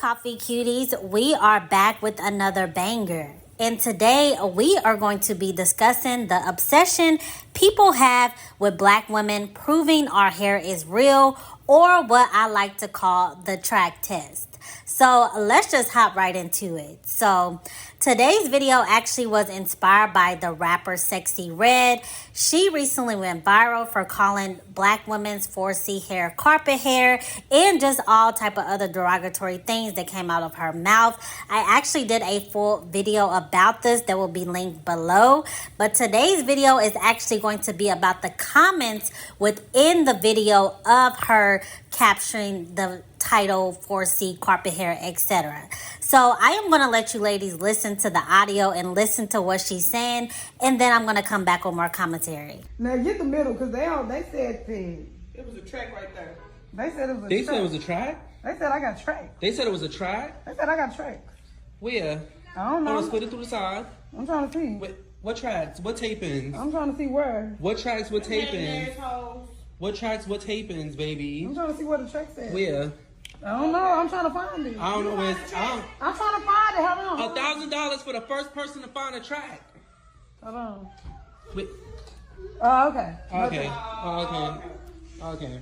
Coffee Cuties, we are back with another banger. And today we are going to be discussing the obsession people have with black women proving our hair is real, or what I like to call the track test. So let's just hop right into it. So today's video actually was inspired by the rapper Sexxy Red. She recently went viral for calling black women's 4C hair carpet hair and just all type of other derogatory things that came out of her mouth. I actually did a full video about this that will be linked below. But today's video is actually going to be about the comments within the video of her capturing the title 4C carpet hair, etc. So I am going to let you ladies listen to the audio and listen to what she's saying, and then I'm going to come back with more commentary. Now get the middle, because they said pig. It was a track right there. They said it was a They track. said it was a track? They said I got track. They said it was a track? They said I got tracks. Where? I don't know. Hold on, split it through the side. I'm trying to see. Wait, what tracks? What tapings? I'm trying to see where. What tracks? What tapings? What tracks? What tapings, baby? I'm trying to see where the track said. Where? I don't know. I'm trying to find it. I don't know where it's... I'm trying to find it. Hold on. $1,000 for the first person to find a track. Hold on. Wait. Oh, okay. Okay. Oh, okay. Okay.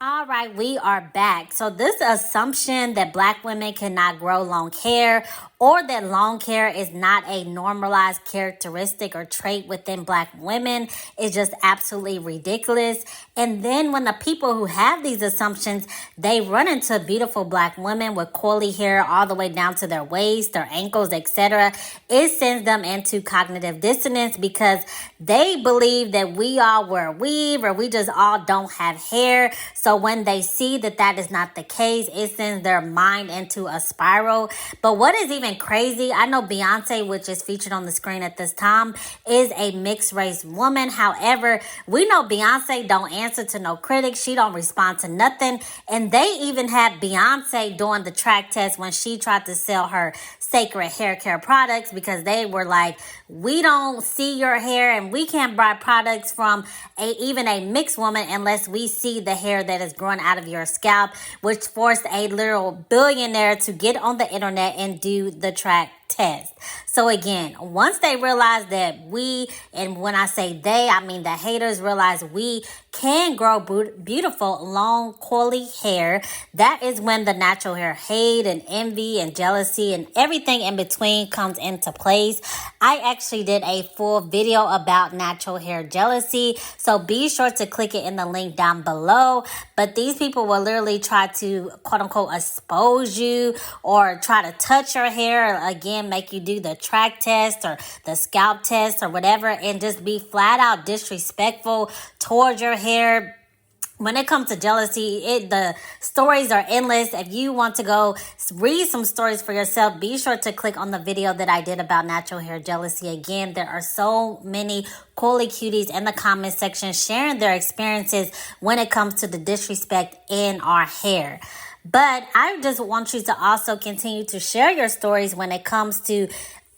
All right, we are back. So this assumption that black women cannot grow long hair, or that long hair is not a normalized characteristic or trait within black women, is just absolutely ridiculous. And then when the people who have these assumptions, they run into beautiful black women with coily hair all the way down to their waist, their ankles, etc., it sends them into cognitive dissonance, because they believe that we all wear weave, or we just all don't have hair. So when they see that that is not the case, it sends their mind into a spiral. But what is even crazy, I know Beyonce, which is featured on the screen at this time, is a mixed race woman. However, we know Beyonce don't answer to no critics. She don't respond to nothing. And they even had Beyonce doing the track test when she tried to sell her sacred hair care products, because they were like, we don't see your hair and we can't buy products from even a mixed woman unless we see the hair that is growing out of your scalp, which forced a literal billionaire to get on the internet and do the track test. So again, once they realize that we, and when I say they, I mean the haters, realize we can grow beautiful, long, coily hair, that is when the natural hair hate and envy and jealousy and everything in between comes into place. I actually did a full video about natural hair jealousy, so be sure to click it in the link down below. But these people will literally try to quote unquote expose you, or try to touch your hair, again make you do the track test or the scalp test or whatever, and just be flat out disrespectful towards your hair. When it comes to jealousy, the stories are endless. If you want to go read some stories for yourself, be sure to click on the video that I did about natural hair jealousy. Again, there are so many coily cuties in the comment section sharing their experiences when it comes to the disrespect in our hair. But I just want you to also continue to share your stories when it comes to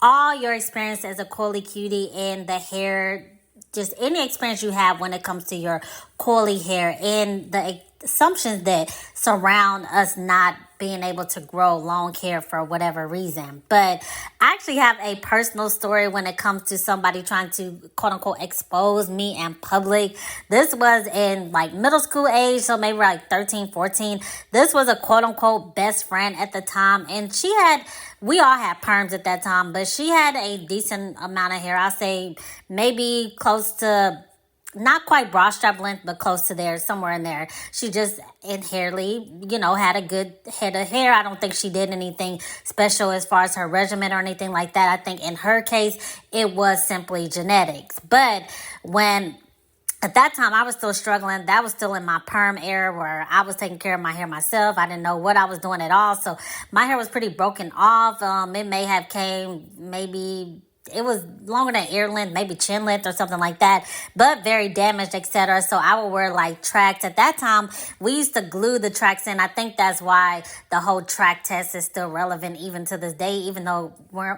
all your experience as a coily cutie and the hair, just any experience you have when it comes to your coily hair and the assumptions that surround us not being able to grow long hair for whatever reason. But I actually have a personal story when it comes to somebody trying to quote unquote expose me in public. This was in like middle school age, so maybe like 13, 14. This was a quote unquote best friend at the time, and we all had perms at that time, but she had a decent amount of hair. I'll say maybe close to, not quite bra strap length, but close to there, somewhere in there. She just inherently, had a good head of hair. I don't think she did anything special as far as her regimen or anything like that. I think in her case, it was simply genetics. But at that time, I was still struggling. That was still in my perm era where I was taking care of my hair myself. I didn't know what I was doing at all. So my hair was pretty broken off. It may have came maybe it was longer than ear length, maybe chin length or something like that, but very damaged, etc. So I would wear like tracks. At that time, we used to glue the tracks in. I think that's why the whole track test is still relevant even to this day, even though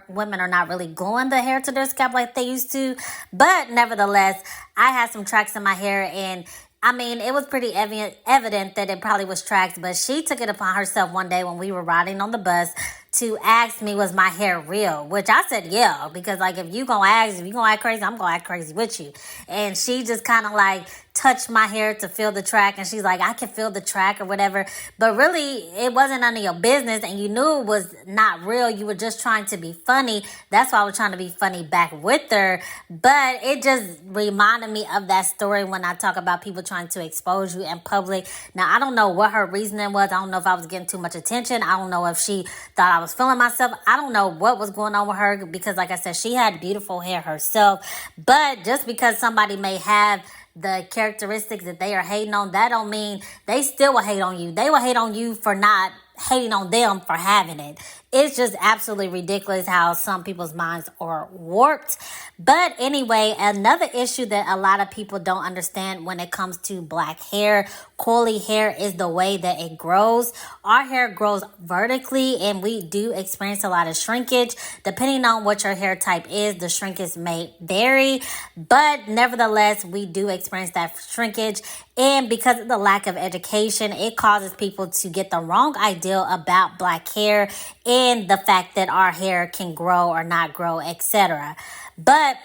women are not really gluing the hair to their scalp like they used to. But nevertheless, I had some tracks in my hair, and I mean, it was pretty evident that it probably was tracked, but she took it upon herself one day when we were riding on the bus to ask me, was my hair real? Which I said, yeah, because like if you gonna ask, if you gonna act crazy, I'm gonna act crazy with you. And she just kind of like touched my hair to feel the track, and she's like, I can feel the track or whatever. But really, it wasn't none of your business, and you knew it was not real. You were just trying to be funny. That's why I was trying to be funny back with her. But it just reminded me of that story when I talk about people trying to expose you in public. Now, I don't know what her reasoning was. I don't know if I was getting too much attention. I don't know if she thought I was feeling myself. I don't know what was going on with her because, like I said, she had beautiful hair herself. But just because somebody may have the characteristics that they are hating on, that don't mean they still will hate on you. They will hate on you for not hating on them for having it. It's just absolutely ridiculous how some people's minds are warped. But anyway, another issue that a lot of people don't understand when it comes to black hair, coily hair, is the way that it grows. Our hair grows vertically, and we do experience a lot of shrinkage. Depending on what your hair type is, the shrinkage may vary, but nevertheless, we do experience that shrinkage. And because of the lack of education, it causes people to get the wrong idea about black hair and the fact that our hair can grow or not grow, etc. But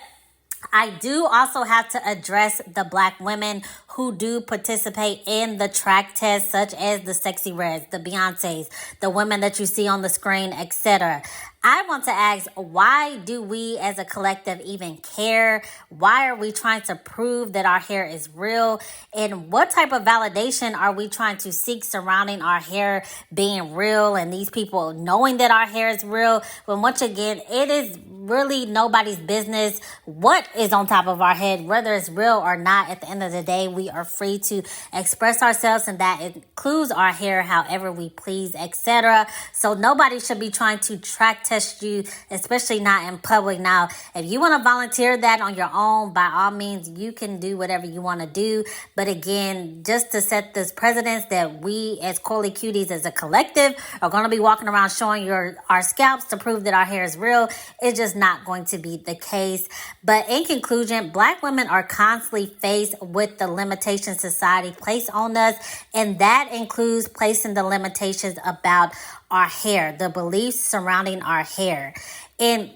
I do also have to address the black women who do participate in the track test, such as the Sexxy Reds, the Beyoncés, the women that you see on the screen, etc. I want to ask, why do we as a collective even care? Why are we trying to prove that our hair is real? And what type of validation are we trying to seek surrounding our hair being real and these people knowing that our hair is real? When once again, it is really nobody's business what is on top of our head, whether it's real or not. At the end of the day, we are free to express ourselves, and that includes our hair however we please, etc. So nobody should be trying to track test you, especially not in public. Now, if you want to volunteer that on your own, by all means, you can do whatever you want to do. But again, just to set this precedence that we as Coily Cuties as a collective are going to be walking around showing our scalps to prove that our hair is real, it's just not going to be the case. But in conclusion, black women are constantly faced with the limitations society placed on us, and that includes placing the limitations about our hair, the beliefs surrounding our hair. And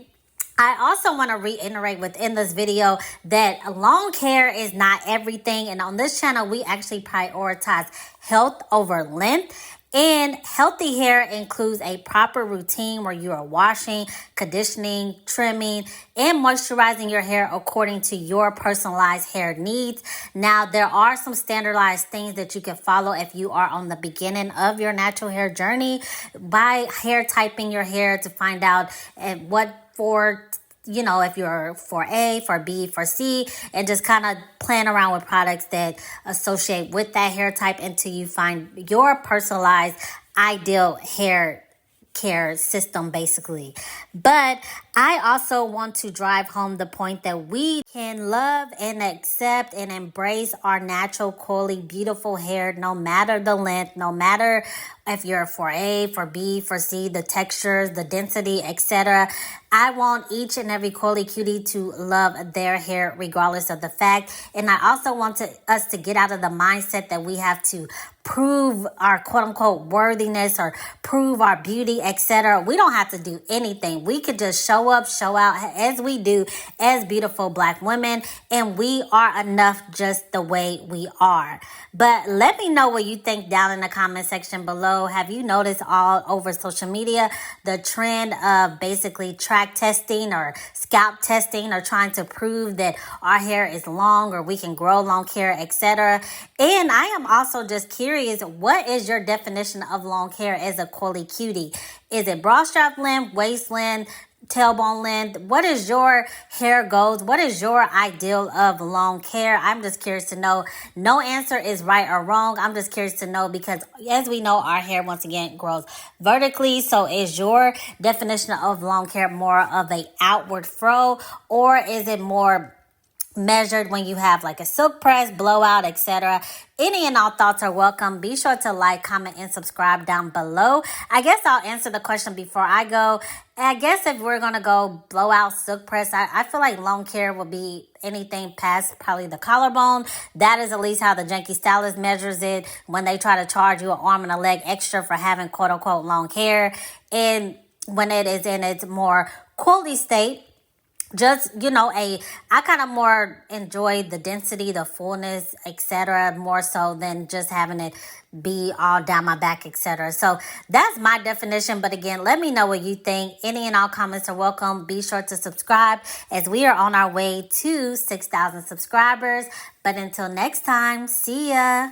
I also want to reiterate within this video that long hair is not everything. And on this channel, we actually prioritize health over length. And healthy hair includes a proper routine where you are washing, conditioning, trimming, and moisturizing your hair according to your personalized hair needs. Now, there are some standardized things that you can follow if you are on the beginning of your natural hair journey by hair typing your hair to find out what for, if you're for A, for B, for C, and just kind of playing around with products that associate with that hair type until you find your personalized ideal hair care system, basically. But I also want to drive home the point that we can love and accept and embrace our natural, coily, beautiful hair, no matter the length, no matter if you're for A, for B, for C, the textures, the density, etc. I want each and every Coily Cutie to love their hair regardless of the fact. And I also want us to get out of the mindset that we have to prove our quote-unquote worthiness or prove our beauty, etc. We don't have to do anything. We could just show up, show out as we do as beautiful black women, and we are enough just the way we are. But let me know what you think down in the comment section below. Have you noticed all over social media the trend of basically track testing or scalp testing or trying to prove that our hair is long or we can grow long hair, etc.? And I am also just curious, what is your definition of long hair as a Coily Cutie? Is it broad strap length, waist length, tailbone length? What is your hair goals? What is your ideal of long hair? I'm just curious to know. No answer is right or wrong. I'm just curious to know because as we know, our hair once again grows vertically. So is your definition of long hair more of a outward fro, or is it more measured when you have like a silk press, blowout, etc. Any and all thoughts are welcome. Be sure to like, comment, and subscribe down below. I guess I'll answer the question before I go. I guess if we're going to go blowout, silk press, I feel like long hair will be anything past probably the collarbone. That is at least how the janky stylist measures it when they try to charge you an arm and a leg extra for having quote unquote long hair. And when it is in its more quality state, just, I kind of more enjoy the density, the fullness, etc., more so than just having it be all down my back, etc. So that's my definition. But again, let me know what you think. Any and all comments are welcome. Be sure to subscribe as we are on our way to 6,000 subscribers. But until next time, see ya.